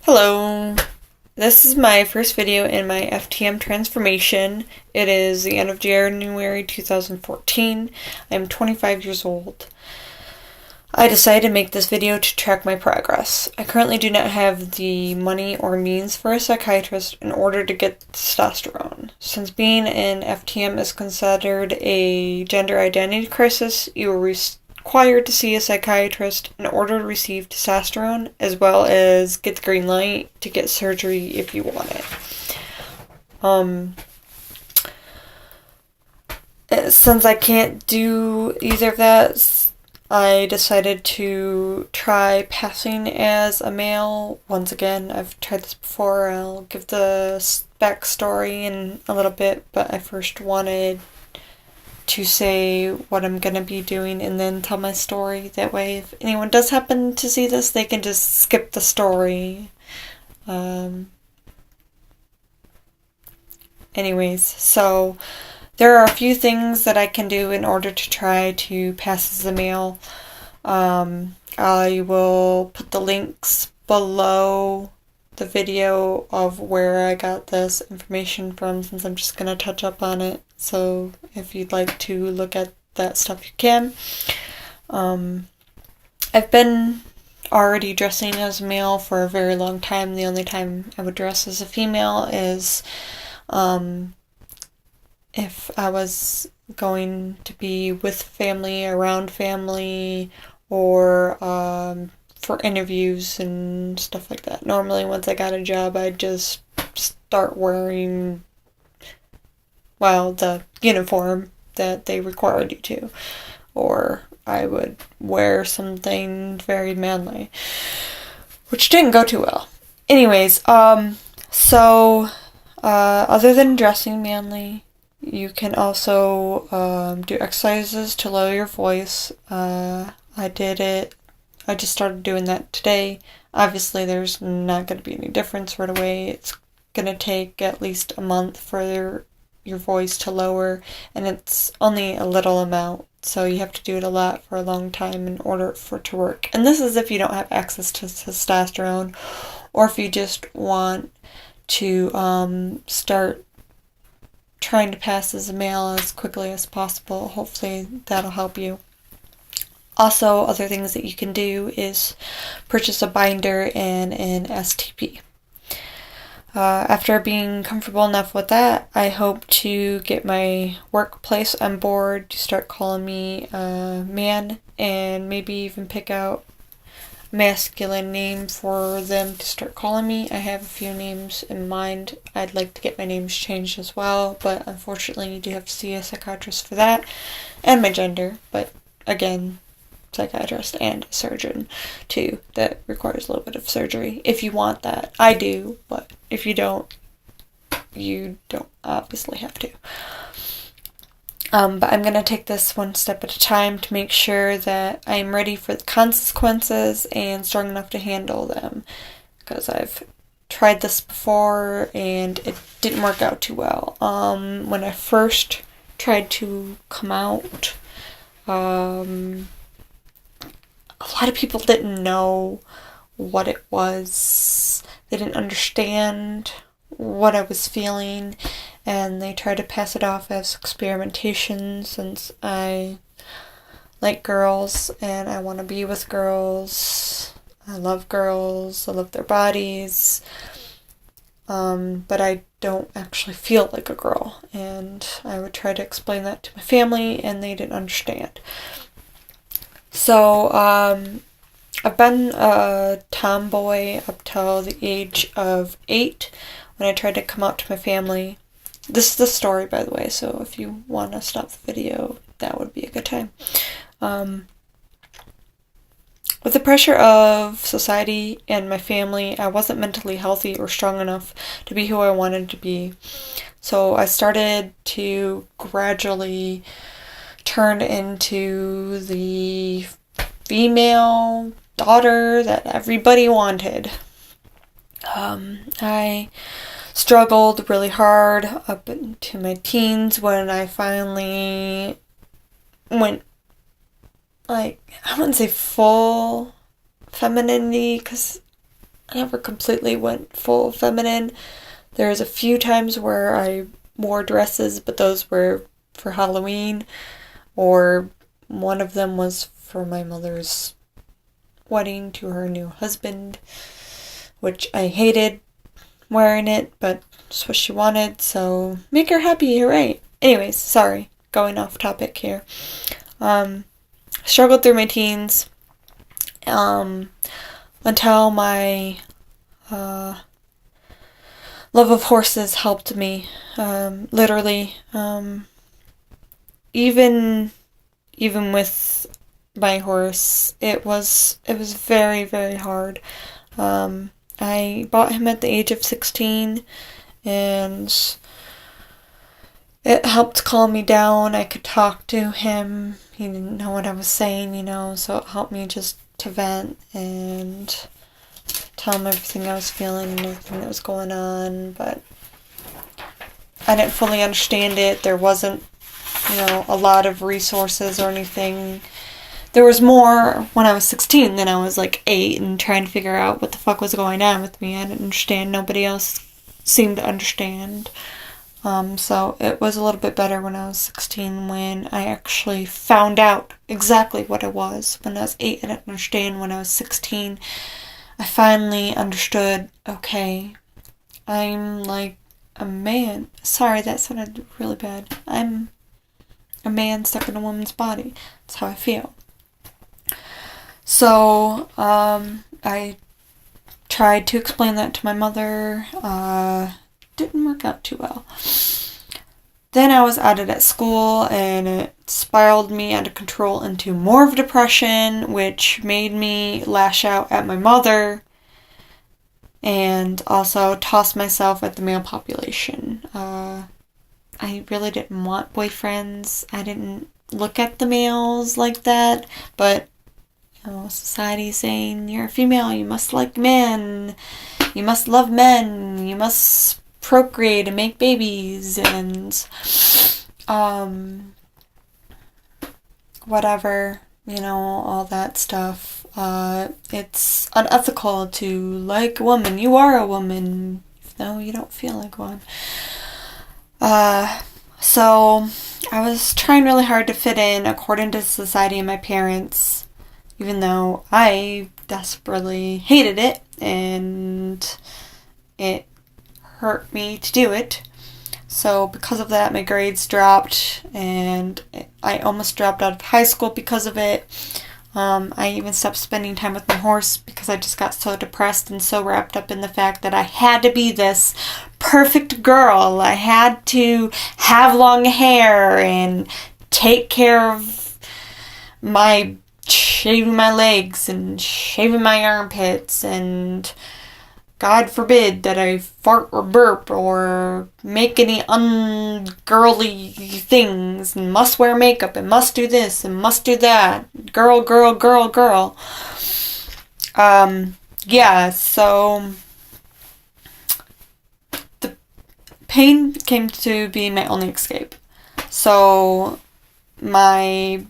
Hello. This is my first video in my FTM transformation. It is the end of January 2014. I'm 25 years old. I decided to make this video to track my progress. I currently do not have the money or means for a psychiatrist in order to get testosterone. Since being in FTM is considered a gender identity crisis, you are required to see a psychiatrist in order to receive testosterone, as well as get the green light to get surgery if you want it. Since I can't do either of that, I decided to try passing as a male. Once again, I've tried this before. I'll give the backstory in a little bit, but I first wanted to say what I'm gonna be doing and then tell my story. That way, if anyone does happen to see this, they can just skip the story. Anyways, so there are a few things that I can do in order to try to pass as a male. I will put the links below the video of where I got this information from, since I'm just going to touch up on it. So if you'd like to look at that stuff, you can. I've been already dressing as a male for a very long time. The only time I would dress as a female is if I was going to be with family, around family, or for interviews and stuff like that. Normally, once I got a job, I'd just start wearing, the uniform that they required you to. Or I would wear something very manly, which didn't go too well. Anyways, other than dressing manly, you can also do exercises to lower your voice. I just started doing that today. Obviously, there's not going to be any difference right away. It's going to take at least a month for your voice to lower, and it's only a little amount, so you have to do it a lot for a long time in order for it to work. And this is if you don't have access to testosterone, or if you just want to start trying to pass as a male as quickly as possible. Hopefully that'll help you. Also, other things that you can do is purchase a binder and an STP. After being comfortable enough with that, I hope to get my workplace on board to start calling me man, and maybe even pick out a masculine name for them to start calling me. I have a few names in mind. I'd like to get my names changed as well, but unfortunately you do have to see a psychiatrist for that, and my gender, but again, psychiatrist and surgeon too. That requires a little bit of surgery if you want that. I do, but if you don't, you don't obviously have to. But I'm going to take this one step at a time to make sure that I'm ready for the consequences and strong enough to handle them, because I've tried this before and it didn't work out too well. When I first tried to come out, a lot of people didn't know what it was. They didn't understand what I was feeling, and they tried to pass it off as experimentation, since I like girls and I want to be with girls. I love girls. I love their bodies. But I don't actually feel like a girl, and I would try to explain that to my family, and they didn't understand. So, I've been a tomboy up till the age of 8 when I tried to come out to my family. This is the story, by the way, so if you want to stop the video, that would be a good time. With the pressure of society and my family, I wasn't mentally healthy or strong enough to be who I wanted to be. So I started to gradually turn into the female daughter that everybody wanted. I struggled really hard up into my teens when I finally went, I wouldn't say full femininity, because I never completely went full feminine. There was a few times where I wore dresses, but those were for Halloween, or one of them was for my mother's wedding to her new husband, which I hated wearing it, but it's what she wanted, so make her happy, hooray. Anyways, sorry, going off topic here. Struggled through my teens until my love of horses helped me, literally. Even with my horse, it was very, very hard. I bought him at the age of 16, and it helped calm me down. I could talk to him. He didn't know what I was saying, so it helped me just to vent and tell him everything I was feeling and everything that was going on, but I didn't fully understand it. There wasn't, a lot of resources or anything. There was more when I was 16 than I was 8 and trying to figure out what the fuck was going on with me. I didn't understand. Nobody else seemed to understand. So it was a little bit better when I was 16 when I actually found out exactly what it was. When I was 8, I didn't understand. When I was 16, I finally understood, okay, I'm like a man. Sorry, that sounded really bad. I'm a man stuck in a woman's body. That's how I feel. So, I tried to explain that to my mother. Didn't work out too well. Then I was added at school, and it spiraled me out of control into more of depression, which made me lash out at my mother and also toss myself at the male population. I really didn't want boyfriends. I didn't look at the males like that, but society saying you're a female, you must like men, you must love men, you must procreate and make babies, and whatever, all that stuff. It's unethical to like a woman. You are a woman, though you don't feel like one. So I was trying really hard to fit in according to society and my parents, even though I desperately hated it and it hurt me to do it. So because of that, my grades dropped, and I almost dropped out of high school because of it. I even stopped spending time with my horse because I just got so depressed and so wrapped up in the fact that I had to be this perfect girl. I had to have long hair and take care of my shaving my legs and shaving my armpits, and God forbid that I fart or burp or make any ungirly things, and must wear makeup and must do this and must do that. Girl. Yeah, so the pain came to be my only escape. So my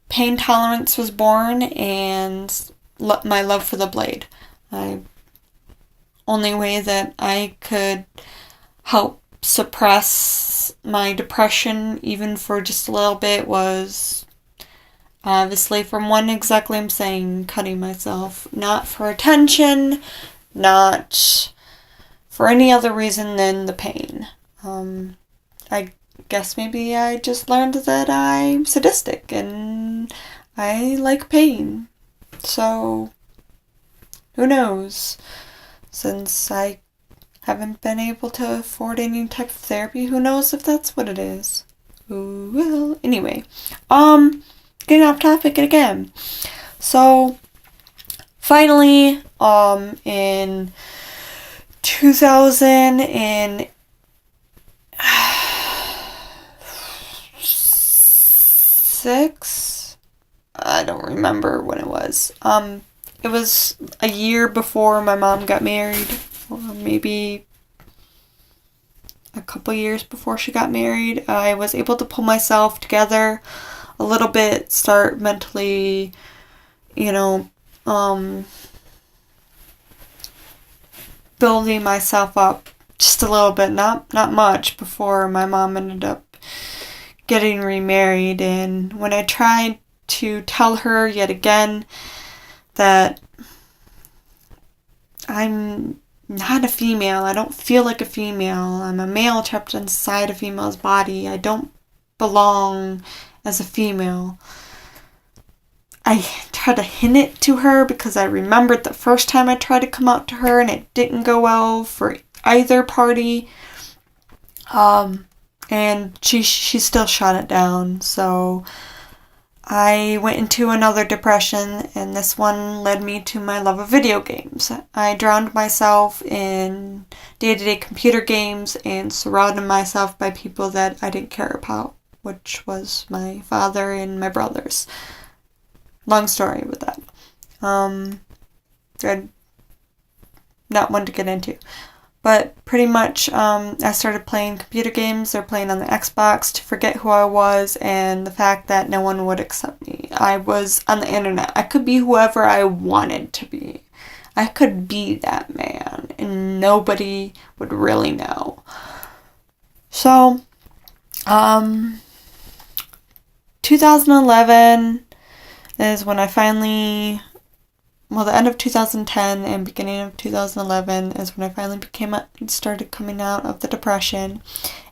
pain tolerance was born, and my love for the blade. Only way that I could help suppress my depression, even for just a little bit, was obviously from one exactly I'm saying, cutting myself. Not for attention, not for any other reason than the pain. I guess maybe I just learned that I'm sadistic and I like pain. So, who knows? Since I haven't been able to afford any type of therapy, who knows if that's what it is? Who will? Anyway, getting off topic again. So, finally, in 2006, I don't remember when it was. It was a year before my mom got married, or maybe a couple years before she got married. I was able to pull myself together a little bit, start mentally, building myself up just a little bit, not much, before my mom ended up getting remarried. And when I tried to tell her yet again that I'm not a female, I don't feel like a female, I'm a male trapped inside a female's body, I don't belong as a female. I tried to hint it to her because I remembered the first time I tried to come out to her and it didn't go well for either party. And she still shut it down. So I went into another depression, and this one led me to my love of video games. I drowned myself in day-to-day computer games and surrounded myself by people that I didn't care about, which was my father and my brothers. Long story with that. I'm not one to get into. But pretty much, I started playing computer games or playing on the Xbox to forget who I was and the fact that no one would accept me. I was on the internet. I could be whoever I wanted to be. I could be that man, and nobody would really know. So, 2011 is when I finally... Well, the end of 2010 and beginning of 2011 is when I finally started coming out of the depression,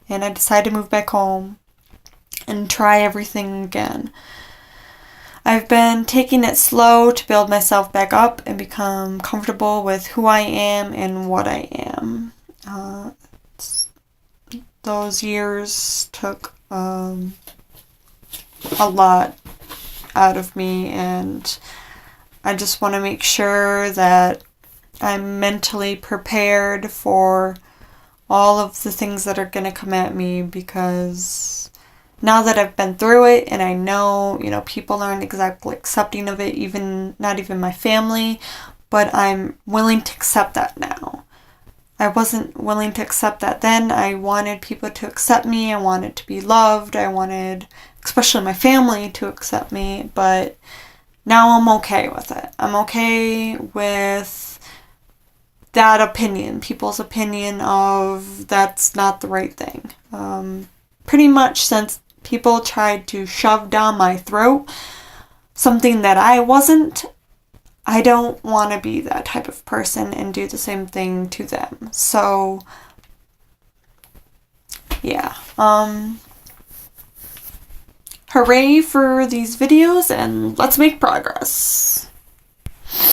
and I decided to move back home and try everything again. I've been taking it slow to build myself back up and become comfortable with who I am and what I am. Those years took a lot out of me, and I just want to make sure that I'm mentally prepared for all of the things that are going to come at me, because now that I've been through it and I know, people aren't exactly accepting of it, not even my family, but I'm willing to accept that now. I wasn't willing to accept that then. I wanted people to accept me. I wanted to be loved. I wanted, especially my family, to accept me, but now I'm okay with it. I'm okay with that opinion, people's opinion of that's not the right thing. Pretty much since people tried to shove down my throat something that I wasn't, I don't want to be that type of person and do the same thing to them. So, yeah. Hooray for these videos, and let's make progress.